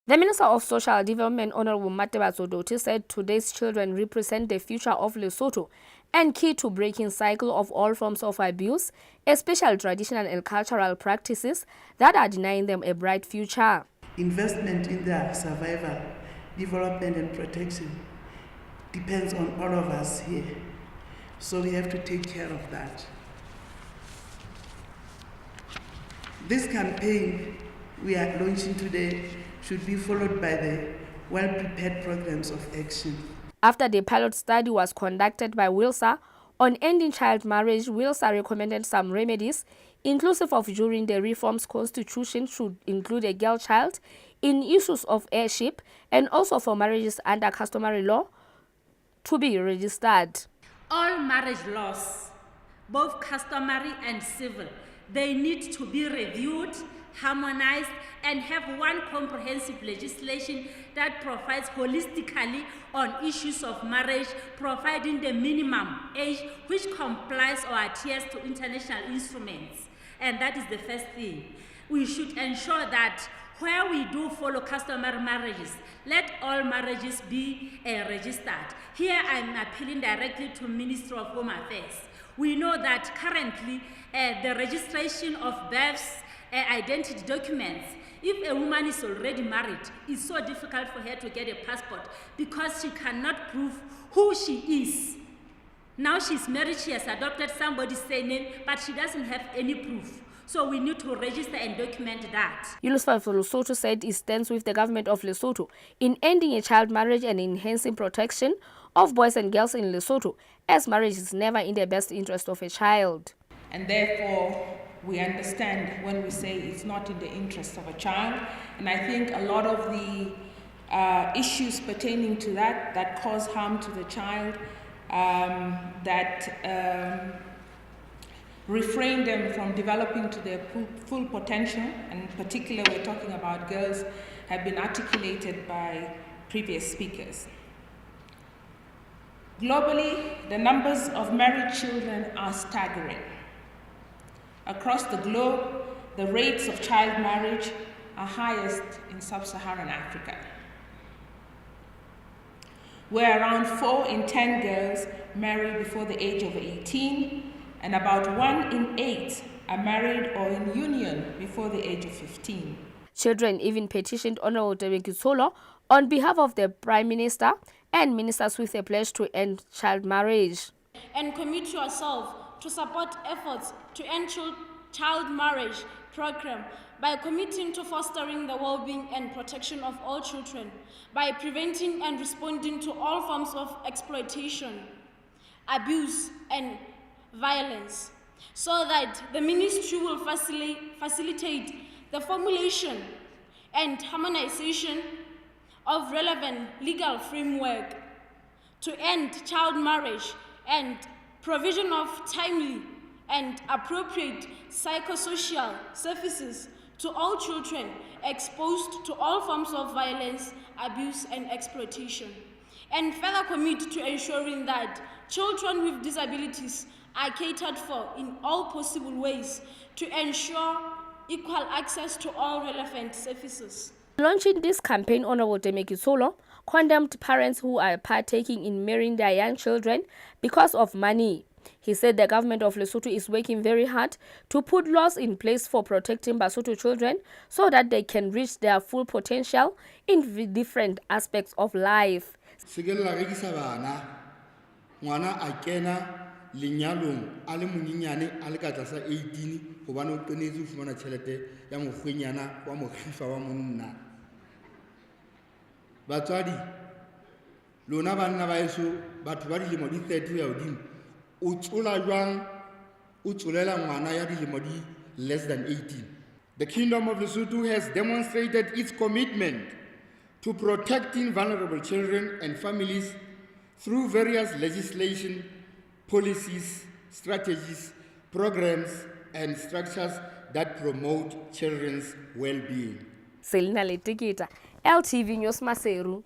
The Minister of Social Development, Honorable Matebatso Doti, said today's children represent the future of Lesotho and key to breaking cycle of all forms of abuse, especially traditional and cultural practices that are denying them a bright future. Investment in their survival, development and protection depends on all of us here. So we have to take care of that. This campaign we are launching today should be followed by the well-prepared programs of action. After the pilot study was conducted by WILSA on ending child marriage, WILSA recommended some remedies, inclusive of ensuring the reforms constitution should include a girl child in issues of heirship and also for marriages under customary law to be registered. All marriage laws, both customary and civil, they need to be reviewed, harmonized, and have one comprehensive legislation that provides holistically on issues of marriage, providing the minimum age which complies or adheres to international instruments. And that is the first thing. We should ensure that where we do follow customary marriages, let all marriages be registered. Here I'm appealing directly to Minister of Home Affairs. We know that currently the registration of births, identity documents, if a woman is already married, it's so difficult for her to get a passport because she cannot prove who she is. Now she's married, she has adopted somebody's surname, but she doesn't have any proof. So we need to register and document that. UNICEF for Lesotho said it stands with the government of Lesotho in ending a child marriage and enhancing protection of boys and girls in Lesotho, as marriage is never in the best interest of a child. And therefore, we understand when we say it's not in the interest of a child. And I think a lot of the issues pertaining to that cause harm to the child, refrain them from developing to their full potential, and in particular we're talking about girls, have been articulated by previous speakers. Globally, the numbers of married children are staggering. Across the globe, the rates of child marriage are highest in sub-Saharan Africa, where around 4 in 10 girls marry before the age of 18, and about 1 in 8 are married or in union before the age of 15. Children even petitioned Honorable Debekitsolo on behalf of the Prime Minister and ministers with a pledge to end child marriage. And commit yourself to support efforts to end child marriage program by committing to fostering the well-being and protection of all children, by preventing and responding to all forms of exploitation, abuse, and violence, so that the ministry will facilitate the formulation and harmonization of relevant legal framework to end child marriage and provision of timely and appropriate psychosocial services to all children exposed to all forms of violence, abuse, and exploitation, and further commit to ensuring that children with disabilities are catered for in all possible ways to ensure equal access to all relevant services. Launching this campaign, Honorable Debekitsolo condemned parents who are partaking in marrying their young children because of money. He said the government of Lesotho is working very hard to put laws in place for protecting Basotho children so that they can reach their full potential in different aspects of life. lenyalong a le monyenyane a le ka tlasa 18 gobane o tshwanetse go fumana tšhelete ya mokgwenyana wa mogifa wa monna. Batswadi lona banna ba eso batho ba dilemo di 30 ya godimo o tsola jwang o tsolela ngwana ya dilemo di less than 18. The Kingdom of Lesotho has demonstrated its commitment to protecting vulnerable children and families through various legislation, policies, strategies, programs, and structures that promote children's well-being. Selina Letikita, LTV News Maseru.